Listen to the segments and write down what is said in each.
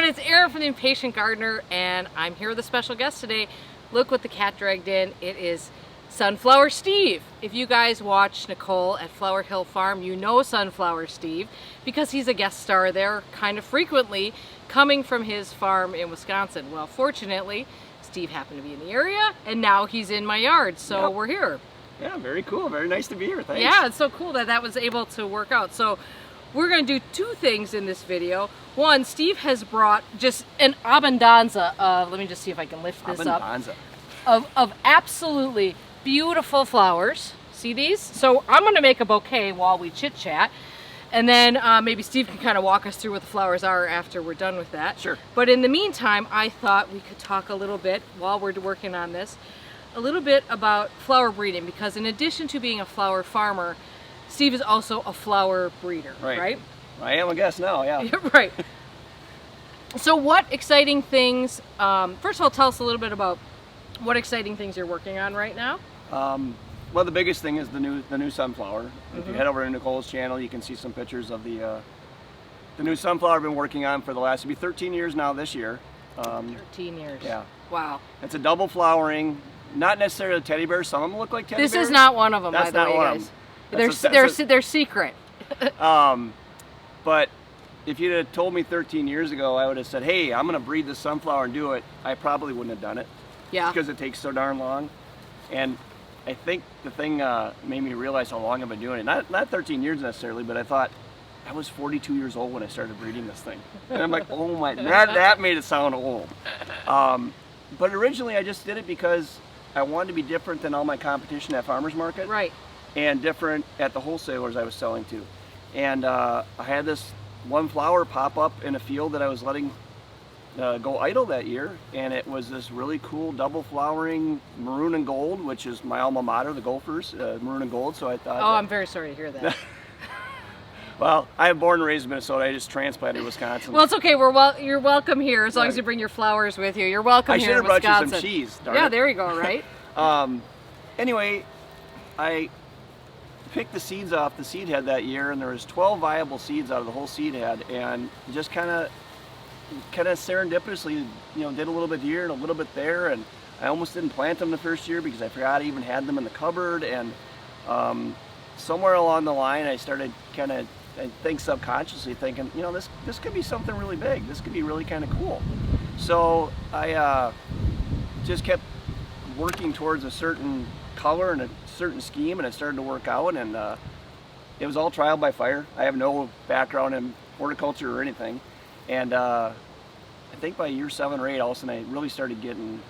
everyone, it's Erin from the Impatient Gardener, and I'm here with a special guest today. Look what the cat dragged in. It is Sunflower Steve. If you guys watch Nicole at Flower Hill Farm, you know Sunflower Steve because he's a guest star there kind of frequently, coming from his farm in Wisconsin. Well, fortunately, Steve happened to be in the area, and now he's in my yard, so We're here. Yeah, very cool. Very nice to be here. Thanks. Yeah, it's so cool that was able to work out. So we're going to do two things in this video. One, Steve has brought just an abundanza of, let me just see if I can lift this up, of absolutely beautiful flowers. See these? So I'm going to make a bouquet while we chit chat. And then maybe Steve can kind of walk us through what the flowers are after we're done with that. Sure. But in the meantime, I thought we could talk a little bit while we're working on this, a little bit about flower breeding, because in addition to being a flower farmer, Steve is also a flower breeder, right? I am a guest now, yeah. Right. So what exciting things, first of all, tell us a little bit about what exciting things you're working on right now. Well, the biggest thing is the new sunflower. If you head over to Nicole's channel, you can see some pictures of the new sunflower I've been working on for the last, it'll be 13 years now this year. 13 years. Yeah. Wow. It's a double flowering, not necessarily a teddy bear. Some of them look like teddy bears. This is not one of them, That's by the way, not one guys. of them. They're secret. But if you'd have told me 13 years ago, I would have said, hey, I'm going to breed the sunflower and do it. I probably wouldn't have done it. Yeah. Because it takes so darn long. And I think the thing made me realize how long I've been doing it. Not 13 years necessarily, but I thought I was 42 years old when I started breeding this thing. And I'm like, oh my, that made it sound old. But originally I just did it because I wanted to be different than all my competition at farmers market. Right. And different at the wholesalers I was selling to. And I had this one flower pop up in a field that I was letting go idle that year, and it was this really cool double flowering maroon and gold, which is my alma mater, the Gophers, maroon and gold. So I thought, I'm very sorry to hear that. Well, I'm born and raised in Minnesota. I just transplanted to Wisconsin. Well, it's okay. You're welcome here as long as you bring your flowers with you. You're welcome here in Wisconsin. I should have brought you some cheese. Darn it. There you go. Right. Anyway, I picked the seeds off the seed head that year, and there was 12 viable seeds out of the whole seed head, and just kind of serendipitously, did a little bit here and a little bit there, and I almost didn't plant them the first year because I forgot I even had them in the cupboard, and somewhere along the line I started I think subconsciously thinking, this could be something really big. This could be really kind of cool. So I just kept working towards a certain color and a certain scheme, and it started to work out, and it was all trial by fire. I have no background in horticulture or anything, and I think by year 7 or 8, all of a sudden I really started getting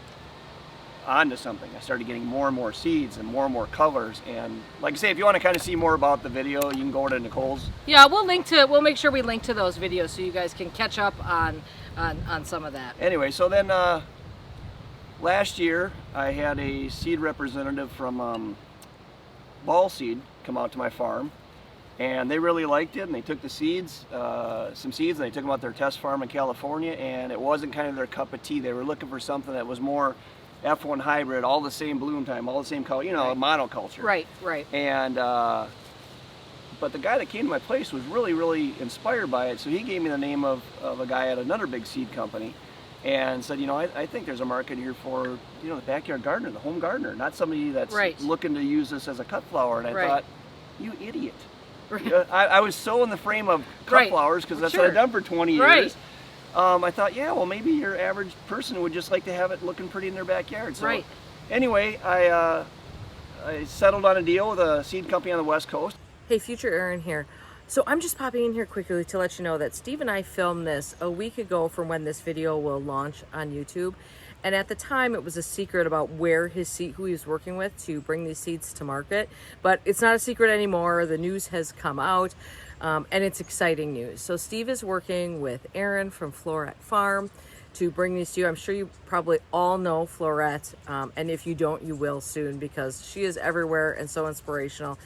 onto something. I started getting more and more seeds and more colors, and like I say, if you want to kind of see more about the video, you can go to Nicole's. Yeah, we'll make sure we link to those videos so you guys can catch up on some of that. Anyway, so then last year I had a seed representative from Ball Seed come out to my farm, and they really liked it, and they took the seeds, some seeds, and they took them out to their test farm in California, and it wasn't kind of their cup of tea. They were looking for something that was more F1 hybrid, all the same bloom time, all the same color, Right. monoculture. Right. And but the guy that came to my place was really inspired by it, so he gave me the name of a guy at another big seed company, and said, I think there's a market here for, the backyard gardener, the home gardener, not somebody that's looking to use this as a cut flower. And I thought, you idiot. Right. I was so in the frame of cut flowers because that's what I've done for 20 years. Right. I thought, well, maybe your average person would just like to have it looking pretty in their backyard. So anyway, I settled on a deal with a seed company on the West Coast. Hey, future Erin here. So I'm just popping in here quickly to let you know that Steve and I filmed this a week ago from when this video will launch on YouTube. And at the time, it was a secret about who he was working with to bring these seeds to market. But it's not a secret anymore. The news has come out, and it's exciting news. So Steve is working with Erin from Florette Farm to bring these to you. I'm sure you probably all know Florette, and if you don't, you will soon, because she is everywhere and so inspirational.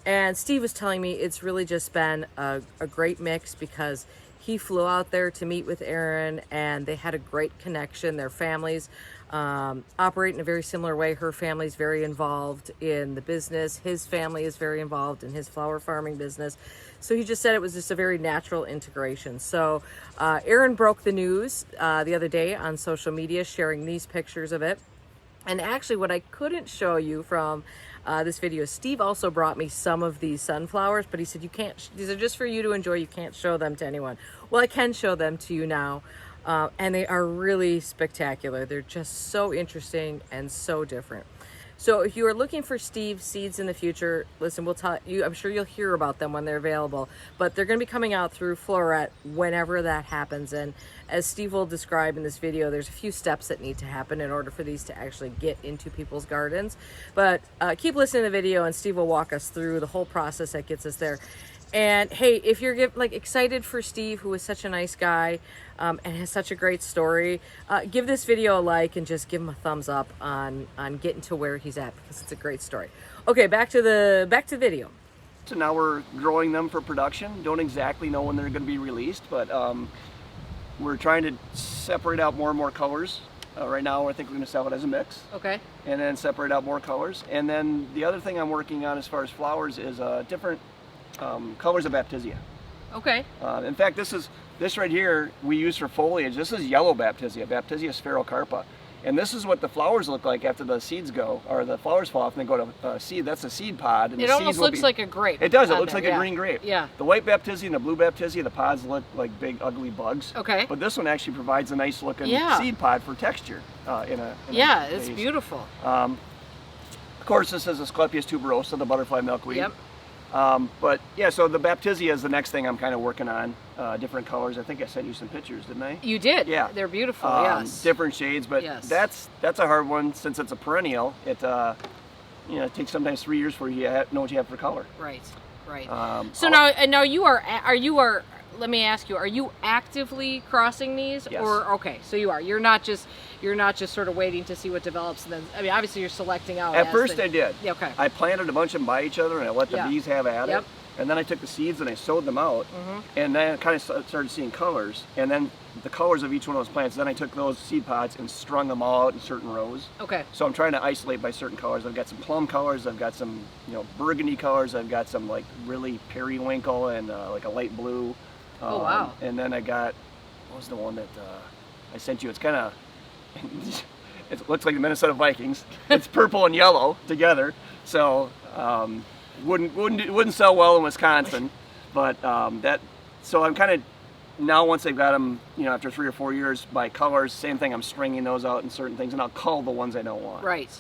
And Steve was telling me it's really just been a great mix, because he flew out there to meet with Erin, and they had a great connection. Their families operate in a very similar way. Her family's very involved in the business. His family is very involved in his flower farming business. So he just said it was just a very natural integration. So Erin broke the news the other day on social media, sharing these pictures of it. And actually, what I couldn't show you from this video, Steve also brought me some of these sunflowers, but he said, you can't, these are just for you to enjoy. You can't show them to anyone. Well, I can show them to you now. And they are really spectacular. They're just so interesting and so different. So if you are looking for Steve seeds in the future, listen, we'll tell you, I'm sure you'll hear about them when they're available, but they're going to be coming out through Floret whenever that happens. And as Steve will describe in this video, there's a few steps that need to happen in order for these to actually get into people's gardens. But keep listening to the video and Steve will walk us through the whole process that gets us there. And hey, if you're excited for Steve, who is such a nice guy and has such a great story, give this video a like and just give him a thumbs up on getting to where he's at, because it's a great story. Okay, back to the video. So now we're growing them for production. Don't exactly know when they're going to be released, but we're trying to separate out more and more colors. Right now, I think we're going to sell it as a mix. Okay. And then separate out more colors. And then the other thing I'm working on as far as flowers is different colors of baptisia. Okay. In fact, this right here we use for foliage. This is yellow baptisia, Baptisia sphaerocarpa, and this is what the flowers look like after the seeds go, or the flowers fall off and they go to seed. That's a seed pod. And it almost looks like a grape. It does. It looks like a green grape. Yeah. The white baptisia and the blue baptisia, the pods look like big ugly bugs. Okay. But this one actually provides a nice looking seed pod for texture. It's beautiful. Of course, this is Asclepias tuberosa, the butterfly milkweed. Yep. But yeah, so the baptisia is the next thing I'm kind of working on. Different colors. I think I sent you some pictures, didn't I? You did. Yeah. They're beautiful. Yes. Different shades, but that's a hard one since it's a perennial. It it takes sometimes 3 years for you to know what you have for color. Right. Right. So now you are let me ask you, are you actively crossing these? Yes. Or okay, so you are. You're not just sort of waiting to see what develops and then, I mean, obviously you're selecting out. At first I did. Yeah, okay. I planted a bunch of them by each other and I let the bees have at it. And then I took the seeds and I sowed them out. And then I kind of started seeing colors. And then the colors of each one of those plants, then I took those seed pods and strung them all out in certain rows. Okay. So I'm trying to isolate by certain colors. I've got some plum colors, I've got some burgundy colors, I've got some like really periwinkle and like a light blue. Oh, wow. And then I got, what was the one that I sent you? It's kind of, it looks like the Minnesota Vikings. It's purple and yellow together. So wouldn't sell well in Wisconsin. But so I'm kind of, now once I've got them, after 3 or 4 years by colors, same thing, I'm stringing those out in certain things and I'll cull the ones I don't want. Right.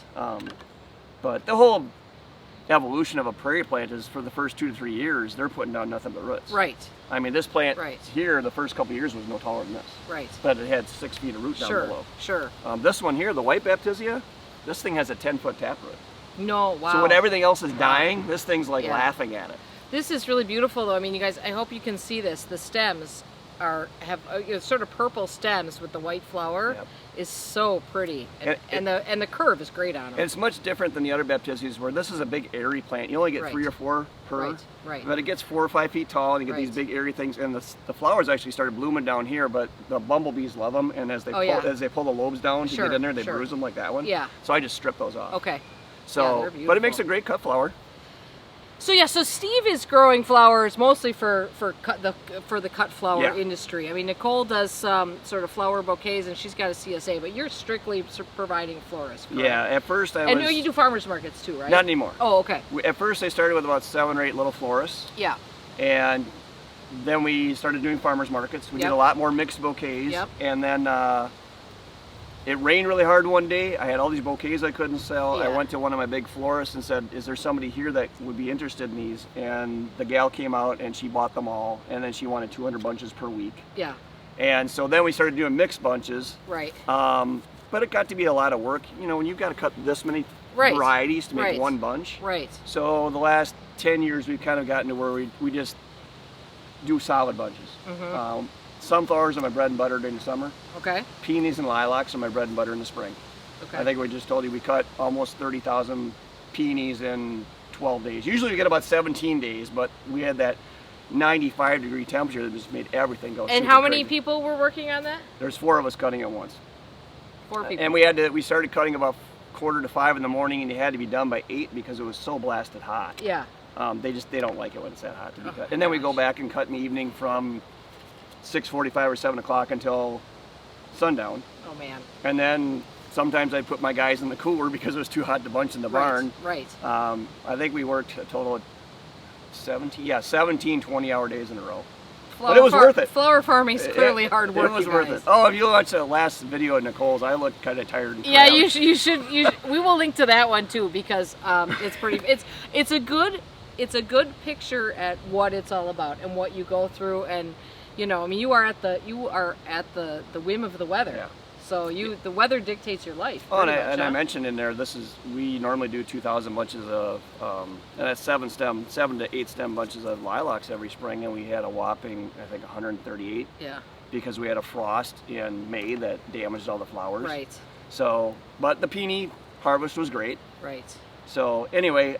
But the whole evolution of a prairie plant is for the first 2 to 3 years, they're putting down nothing but roots. Right. I mean, this plant here, the first couple of years was no taller than this. Right. But it had 6 feet of root down below. Sure. This one here, the white baptisia, this thing has a 10-foot taproot. No, wow. So when everything else is dying, this thing's like laughing at it. This is really beautiful, though. I mean, you guys, I hope you can see this. The stems have sort of purple stems with the white flower. Yep. Is so pretty, and the curve is great on them. And it's much different than the other baptisias, where this is a big airy plant. You only get 3 or 4 per. Right. But it gets 4 or 5 feet tall, and you get these big airy things. And the flowers actually started blooming down here, but the bumblebees love them, and as they pull the lobes down to get in there, they bruise them like that one. Yeah. So I just strip those off. Okay. So, but it makes a great cut flower. So so Steve is growing flowers mostly for the cut flower industry. I mean, Nicole does some sort of flower bouquets, and she's got a CSA, but you're strictly providing florists. Yeah, at first I was. And you do farmers markets too, right? Not anymore. Oh, okay. At first I started with about 7 or 8 little florists. Yeah. And then we started doing farmers markets. We did a lot more mixed bouquets. Yep. And then it rained really hard one day. I had all these bouquets I couldn't sell. Yeah. I went to one of my big florists and said, is there somebody here that would be interested in these? And the gal came out and she bought them all. And then she wanted 200 bunches per week. Yeah. And so then we started doing mixed bunches. Right. But it got to be a lot of work. When you've got to cut this many varieties to make one bunch. Right. So the last 10 years we've kind of gotten to where we just do solid bunches. Sunflowers are my bread and butter during the summer. Okay. Peonies and lilacs are my bread and butter in the spring. Okay. I think we just told you we cut almost 30,000 peonies in 12 days. Usually we get about 17 days, but we had that 95-degree temperature that just made everything go And super how many crazy. people were working on that? There's 4 of us cutting at once. Poor people. And we started cutting about 4:45 in the morning, and you had to be done by 8 because it was so blasted hot. Yeah. They don't like it when it's that hot to be Oh, cut. And then we go gosh. back and cut in the evening from 6:45 or 7 o'clock until sundown. Oh man. And then sometimes I'd put my guys in the cooler because it was too hot to bunch in the barn. Right. I think we worked a total of 17 20-hour days in a row. But it was worth it. Flower farming is clearly hard work. It was you worth guys. it. Oh, if you watch the last video of Nicole's, I look kind of tired and Yeah, cramped. you should. We will link to that one too because it's pretty. It's a good picture at what it's all about and what you go through, and I mean, you are at the whim of the weather. Yeah. So the weather dictates your life. Oh, and pretty much, I huh? mentioned in there, we normally do 2,000 bunches of, and that's 7 to 8 stem bunches of lilacs every spring, and we had a whopping, I think, 138. Yeah. Because we had a frost in May that damaged all the flowers. Right. So, but the peony harvest was great. Right. So anyway,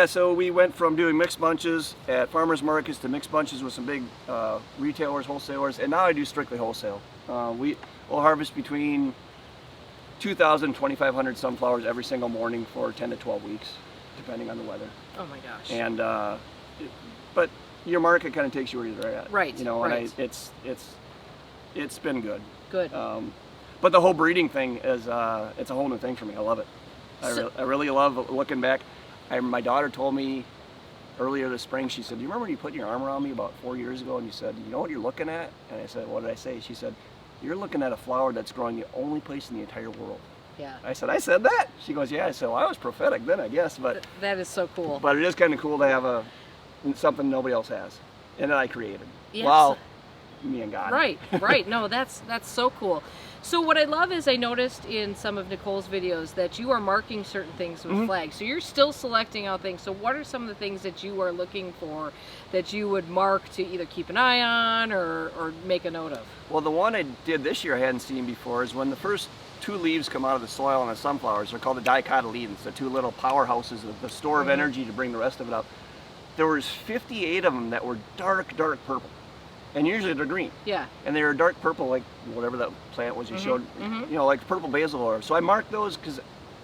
so we went from doing mixed bunches at farmers markets to mixed bunches with some big retailers, wholesalers, and now I do strictly wholesale. We'll harvest between 2,000 and 2,500 sunflowers every single morning for 10 to 12 weeks, depending on the weather. Oh my gosh. And but your market kind of takes you where you're at. Right. Right. And it's been good. Good. But the whole breeding thing is it's a whole new thing for me. I love it. I really love looking back. My daughter told me earlier this spring, she said, "Do you remember when you put your arm around me about 4 years ago and you said, you know what you're looking at?" And I said, "What did I say?" She said, "You're looking at a flower that's growing the only place in the entire world." Yeah. I said that? She goes, "Yeah." I said, "Well, I was prophetic then, I guess." But That is so cool. But it is kind of cool to have something nobody else has, and that I created. Yes. Well, me and God. Right. No, that's so cool. So what I love is I noticed in some of Nicole's videos that you are marking certain things with flags. So you're still selecting out things. So what are some of the things that you are looking for that you would mark to either keep an eye on or make a note of? Well, the one I did this year I hadn't seen before is when the first 2 leaves come out of the soil on the sunflowers. They're called the dicotyledons, the 2 little powerhouses, the store of energy to bring the rest of it up. There was 58 of them that were dark purple. And usually they're green. Yeah. And they were dark purple, like whatever that plant was you showed, like purple basil oil. So I marked those because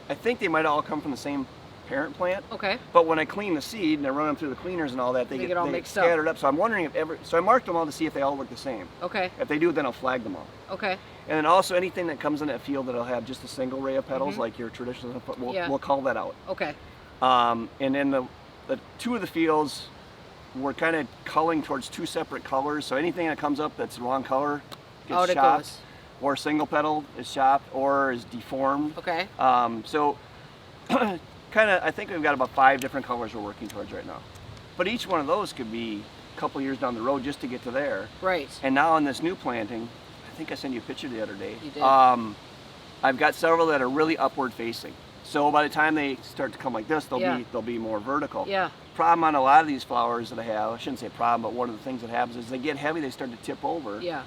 I think they might all come from the same parent plant. Okay. But when I clean the seed and I run them through the cleaners and all that, they get all mixed scattered up. So I'm wondering so I marked them all to see if they all look the same. Okay. If they do, then I'll flag them all. Okay. And then also anything that comes in that field that'll have just a single ray of petals, like your traditional, we'll call that out. Okay. And then the 2 of the fields, we're kind of culling towards 2 separate colors. So anything that comes up that's the wrong color gets Out it chopped, goes. or single petal is chopped, or is deformed. Okay. So kind of, I think we've got about 5 different colors we're working towards right now. But each one of those could be a couple years down the road just to get to there. Right. And now on this new planting, I think I sent you a picture the other day. You did. I've got several that are really upward facing. So by the time they start to come like this, they'll be more vertical. Yeah. Problem on a lot of these flowers that I have, I shouldn't say problem, but one of the things that happens is they get heavy, they start to tip over. Yeah.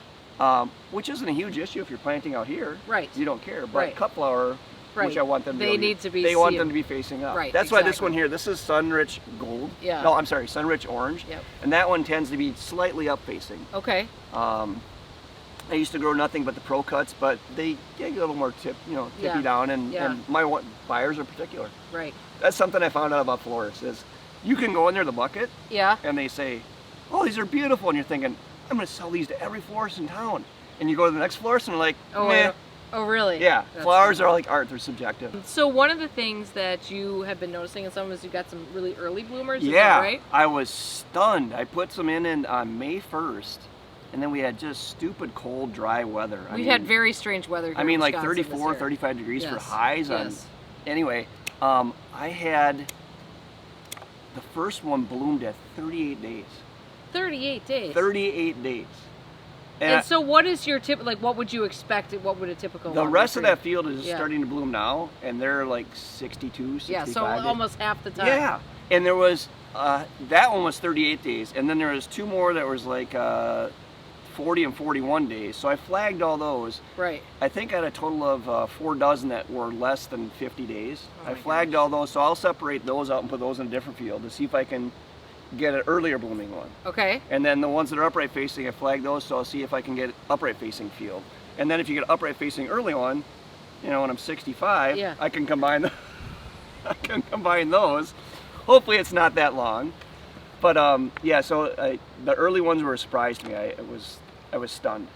Which isn't a huge issue if you're planting out here. Right. You don't care. But Right. cut flower, which I want them to They want them to be facing up. Right, That's why this exactly. one here, this is sun-rich gold. Yeah. No, I'm sorry, sun-rich orange. Yep. And that one tends to be slightly up facing. Okay. I used to grow nothing but the pro cuts, but they get a little more tippy down, and my buyers are particular. Right. That's something I found out about florists is you can go in there the bucket Yeah. and they say, "Oh, these are beautiful," and you're thinking, "I'm going to sell these to every florist in town." And you go to the next florist and they're like, "Meh." Oh, really? Yeah, That's flowers are like art; they're subjective. So one of the things that you have been noticing in some is you've got some really early bloomers. Is Yeah, that right? I was stunned. I put some in on May 1st, and then we had just stupid cold, dry weather. We've had very strange weather here I mean, in like Wisconsin this 34, year. 35 degrees for Yes, highs. yes. Anyway, I had the first one bloomed at 38 days. 38 days. 38 days. And so what is your tip, like what would you expect, what would a typical The one be rest for of you? that field is starting to bloom now, and they're like 62, 65 Yeah, so days. almost half the time. Yeah, and there was, that one was 38 days, and then there was 2 more that was like 40 and 41 days, so I flagged all those. Right. I think I had a total of 4 dozen that were less than 50 days. Oh I my flagged all those, so I'll separate those out and put those in a different field to see if I can get an earlier blooming one. Okay. And then the ones that are upright facing, I flag those, so I'll see if I can get upright facing field. And then if you get upright facing early one, you know, when I'm 65, Yeah. I can combine I can combine those. Hopefully it's not that long. But yeah, so the early ones were a surprise to me. I was stunned.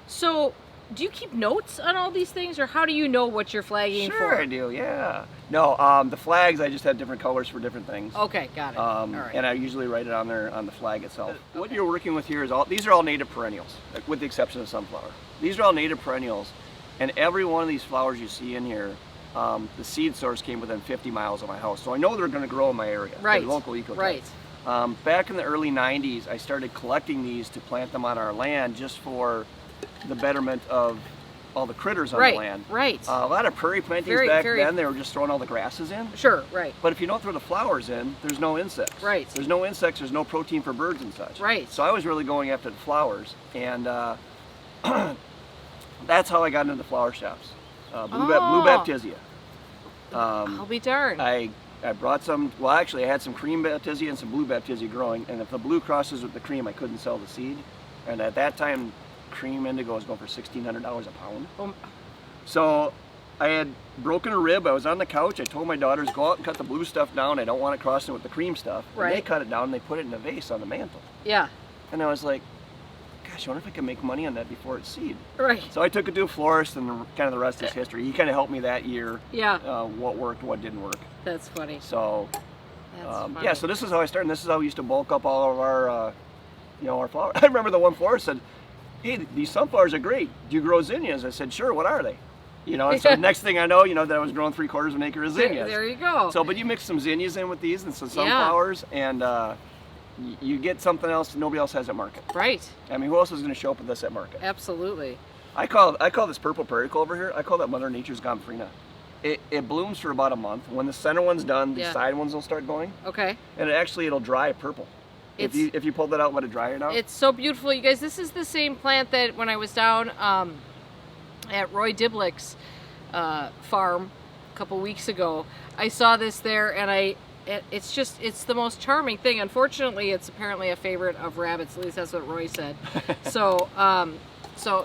So, do you keep notes on all these things, or how do you know what you're flagging for? Sure, I do. Yeah. No, the flags I just have different colors for different things. Okay, got it. All right. And I usually write it on there on the flag itself. What you're working with here is these are all native perennials, like, with the exception of sunflower. These are all native perennials, and every one of these flowers you see in here, the seed source came within 50 miles of my house, so I know they're going to grow in my area. Right. They're local ecotypes. Right. Back in the early 90s, I started collecting these to plant them on our land just for the betterment of all the critters on the land. Right. A lot of prairie plantings back then, they were just throwing all the grasses in. Sure, right. But if you don't throw the flowers in, there's no insects. Right. There's no insects, there's no protein for birds and such. Right. So I was really going after the flowers, and that's how I got into the flower shops. Blue Baptisia. I'll be darned. I brought some, well actually I had some cream Baptisia and some blue Baptisia growing, and if the blue crosses with the cream, I couldn't sell the seed. And at that time, cream indigo was going for $1,600 a pound. So I had broken a rib, I was on the couch, I told my daughters, go out and cut the blue stuff down, I don't want it crossing with the cream stuff. Right. And they cut it down and they put it in a vase on the mantle. Yeah. And I was like, gosh, I wonder if I can make money on that before it's seed. Right. So I took it to a florist, and kind of the rest is history. He kind of helped me that year. Yeah. What worked, what didn't work. That's funny. So, That's funny. yeah. So this is how I started. And this is how we used to bulk up all of our, you know, our flowers. I remember the one florist said, "Hey, these sunflowers are great. Do you grow zinnias?" I said, "Sure. What are they?" You know. And so next thing I know, you know, that I was growing 3/4 of an acre of zinnias. There you go. So, but you mix some zinnias in with these and some sunflowers, and you get something else nobody else has at market. Right. I mean, who else is going to show up with this at market? Absolutely. I call this purple prairie clover here, I call that Mother Nature's Gomphrena. It blooms for about a month. When the center one's done, the side ones will start going. Okay. And it'll dry purple. If you pull that out, let it dry it out. It's so beautiful, you guys. This is the same plant that when I was down at Roy Diblick's farm a couple weeks ago, I saw this there, and it's the most charming thing. Unfortunately, it's apparently a favorite of rabbits. At least that's what Roy said. So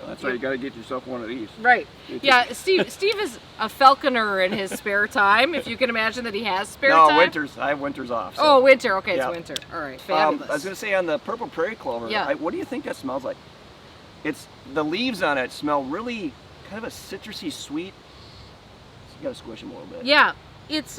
that's why you got to get yourself one of these. Right. Yeah. Steve is a falconer in his spare time. If you can imagine that he has spare time. No, winters. I have winters off. So. Oh, winter. Okay, it's winter. All right. Fabulous. I was going to say on the purple prairie clover. Yeah. What do you think that smells like? The leaves on it smell really kind of a citrusy sweet. So you got to squish them a little bit. Yeah. It's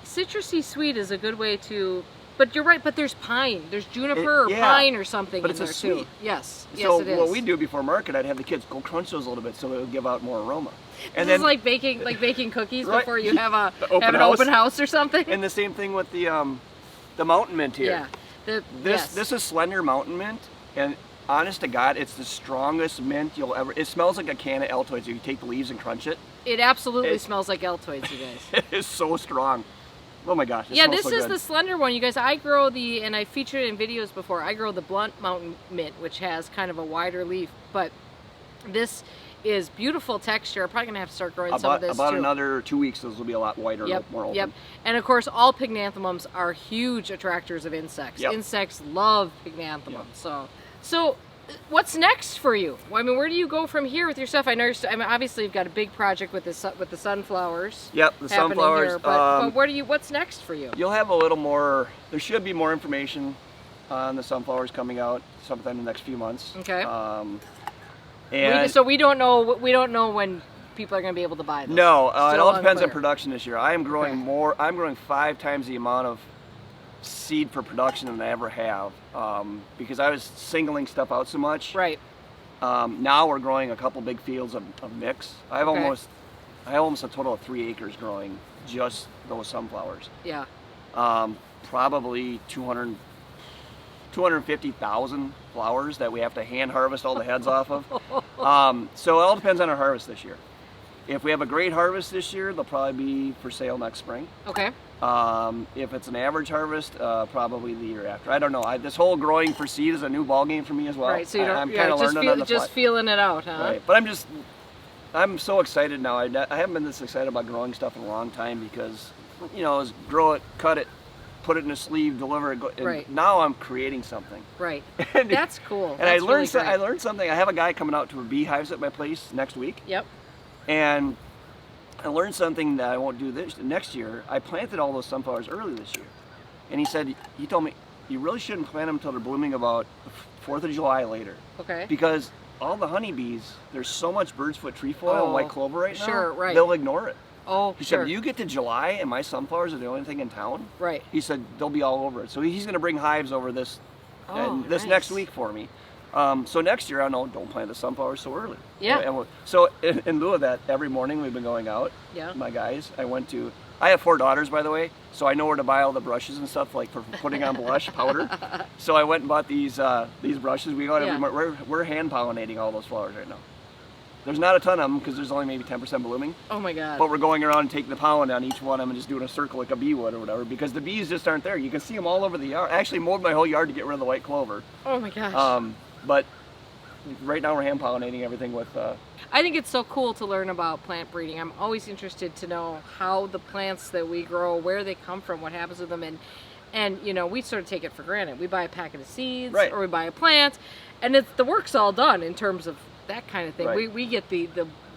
citrusy sweet is a good way to. But you're right, but there's pine. There's juniper or pine or something in there too. Yes, so it is. What we do before market, I'd have the kids go crunch those a little bit so it would give out more aroma. And this is like baking cookies before you have an house. open house or something. And the same thing with the mountain mint here. Yeah. This is slender mountain mint, and honest to God, it's the strongest mint you'll ever. It smells like a can of Altoids. You take the leaves and crunch it. It absolutely smells like Altoids, you guys. It is so strong. Oh my gosh. Yeah, this is the slender one, you guys. I grow and I featured it in videos before, I grow the blunt mountain mint, which has kind of a wider leaf, but this is beautiful texture. I'm probably going to have to start growing some of this About too. another 2 weeks, those will be a lot wider, more open. Yep. And of course, all pygnanthemums are huge attractors of insects. Yep. Insects love pygnanthemums. Yep. So what's next for you? I mean, where do you go from here with your stuff? I know obviously you've got a big project with the sunflowers. Yep, the sunflowers. Here, but what's next for you? You'll have a little more. There should be more information on the sunflowers coming out sometime in the next few months. Okay. And so we don't know. We don't know when people are going to be able to buy them. No, it all depends on production this year. I am growing more. I'm growing 5 times the amount of seed for production than I ever have, because I was singling stuff out so much. Right. Now we're growing a couple big fields of mix. I have almost a total of 3 acres growing just those sunflowers. Yeah. Probably 250,000 flowers that we have to hand harvest all the heads off of. So it all depends on our harvest this year. If we have a great harvest this year, they'll probably be for sale next spring. Okay. If it's an average harvest, probably the year after. I don't know. This whole growing for seed is a new ballgame for me as well. Right. So I'm kind of learning on the fly. Just feeling it out, huh? Right. But I'm so excited now. I haven't been this excited about growing stuff in a long time because, you know, grow it, cut it, put it in a sleeve, deliver it. And Right. now I'm creating something. Right. And, That's cool. And That's I learned really I great. learned something. I have a guy coming out to a beehives at my place next week, Yep. and I learned something that I won't do this next year. I planted all those sunflowers early this year, and he told me you really shouldn't plant them until they're blooming about the 4th of July later, Okay. because all the honeybees, there's so much bird's foot trefoil and white clover right now. Sure, right. They'll ignore it. Oh, He sure. said, you get to July and my sunflowers are the only thing in town. Right. He said they'll be all over it. So he's going to bring hives over this Nice. next week for me. So next year I know don't plant the sunflowers so early. Yeah. So in lieu of that, every morning we've been going out. Yeah. My guys, I have 4 daughters, by the way, so I know where to buy all the brushes and stuff, like for putting on blush powder. So I went and bought these brushes. We got Yeah. we're hand pollinating all those flowers right now. There's not a ton of them because there's only maybe 10% blooming. Oh my God. But we're going around and taking the pollen on each one of them and just doing a circle like a bee would or whatever, because the bees just aren't there. You can see them all over the yard. I actually mowed my whole yard to get rid of the white clover. Oh my gosh. But right now we're hand pollinating everything with. I think it's so cool to learn about plant breeding. I'm always interested to know how the plants that we grow, where they come from, what happens with them, and you know, we sort of take it for granted. We buy a packet of seeds, Right. or we buy a plant, and the work's all done in terms of that kind of thing. Right. We get the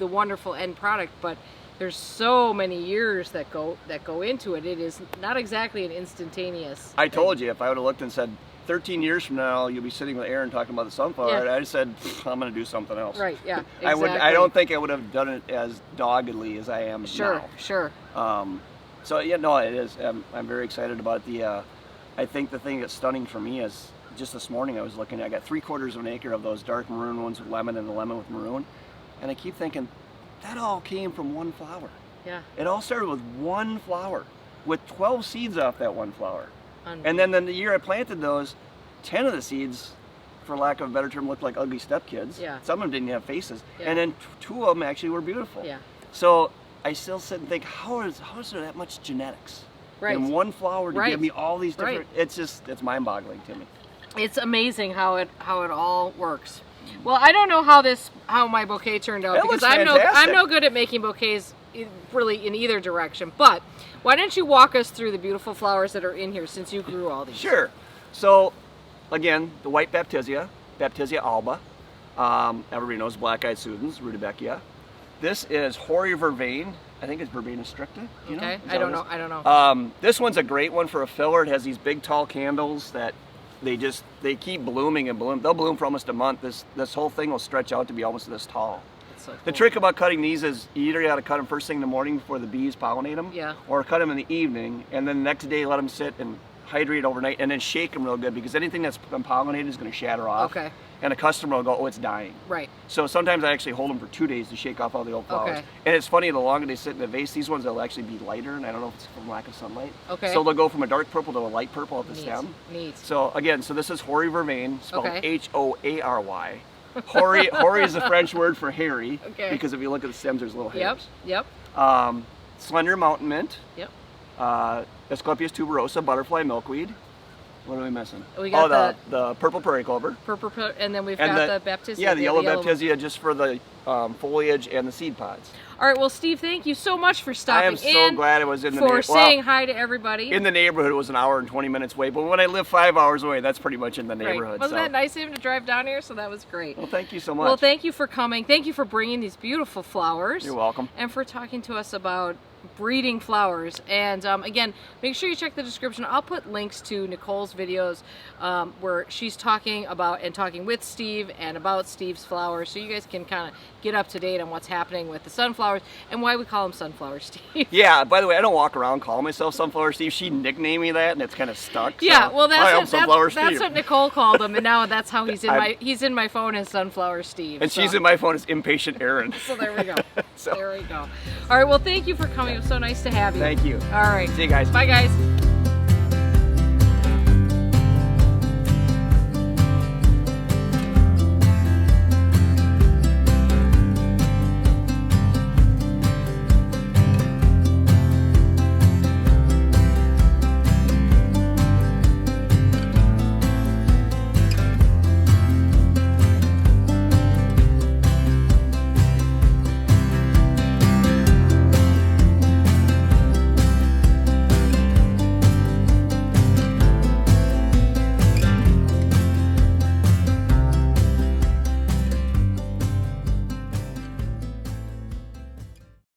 wonderful end product, but there's so many years that go into it. It is not exactly an instantaneous. I thing. told you if I would have looked and said 13 years from now you'll be sitting with Erin talking about the sunflower, Yeah. I just said I'm going to do something else. Right. Yeah. Exactly. I don't think I would have done it as doggedly as I am Sure. now. Sure. So yeah, no, it is. I'm very excited about it. I think the thing that's stunning for me is just this morning I was looking. I got 3/4 of an acre of those dark maroon ones with lemon and the lemon with maroon, and I keep thinking that all came from one flower. Yeah. It all started with one flower, with 12 seeds off that one flower, and Unbelievable. then the year I planted those, 10 of the seeds, for lack of a better term, looked like ugly stepkids. Yeah. Some of them didn't have faces, Yeah. and then 2 of them actually were beautiful. Yeah. So I still sit and think, how is there that much genetics Right. in one flower to Right. give me all these different? Right. It's mind-boggling to me. It's amazing how it all works. Well, I don't know how my bouquet turned out, It because looks I'm fantastic. no good at making bouquets really in either direction. But why don't you walk us through the beautiful flowers that are in here, since you grew all these? Sure. So again, the white Baptisia alba. Everybody knows black-eyed Sudans, Rudbeckia. This is Hoary Vervain. I think it's Verbena stricta. You know? Okay. Is I that don't what it know. is? I don't know. This one's a great one for a filler. It has these big tall candles that they keep blooming and bloom. They'll bloom for almost a month. This whole thing will stretch out to be almost this tall. It's so The cool. trick about cutting these is you either got to cut them first thing in the morning before the bees pollinate them, Yeah. or cut them in the evening, and then the next day let them sit and hydrate overnight, and then shake them real good, because anything that's been pollinated is going to shatter off. Okay. And a customer will go, oh, it's dying. Right. So sometimes I actually hold them for 2 days to shake off all the old flowers. Okay. And it's funny, the longer they sit in the vase, these ones will actually be lighter, and I don't know if it's from lack of sunlight. Okay. So they'll go from a dark purple to a light purple at the Neat. stem. Neat. So again, this is Hoary Vervain, spelled Okay. H-O-A-R-Y. Hoary is the French word for hairy, Okay. because if you look at the stems, there's little Yep. hairs. Yep. Slender mountain mint, Yep. Asclepias tuberosa, butterfly milkweed. What are we missing? We got the purple prairie clover. Purple, and then we've And got the Baptisia. Yeah, the yellow one. Baptisia just for the foliage and the seed pods. All right. Well, Steve, thank you so much for I stopping am so glad it was in the for neighborhood. saying hi to everybody. In the neighborhood, it was an hour and 20 minutes away, but when I live 5 hours away, that's pretty much in the Great. neighborhood. Wasn't so. that nice of him to drive down here? So that was great. Well, thank you so much. Well, thank you for coming. Thank you for bringing these beautiful flowers. You're welcome. And for talking to us about breeding flowers. And again, make sure you check the description. I'll put links to Nicole's videos where she's talking about and talking with Steve and about Steve's flowers, so you guys can kind of get up to date on what's happening with the sunflowers and why we call them Sunflower Steve. Yeah, by the way, I don't walk around calling myself Sunflower Steve. She nicknamed me that, and it's kind of stuck. Yeah, so well, I am Sunflower that's Steve. what Nicole called him, and now that's how he's I'm- he's in my phone as Sunflower Steve. And so. she's in my phone as Impatient Erin. So there we go. So- There we go. All right. Well, thank you for coming. It was so nice to have you. Thank you. All right. See you guys. Bye, guys.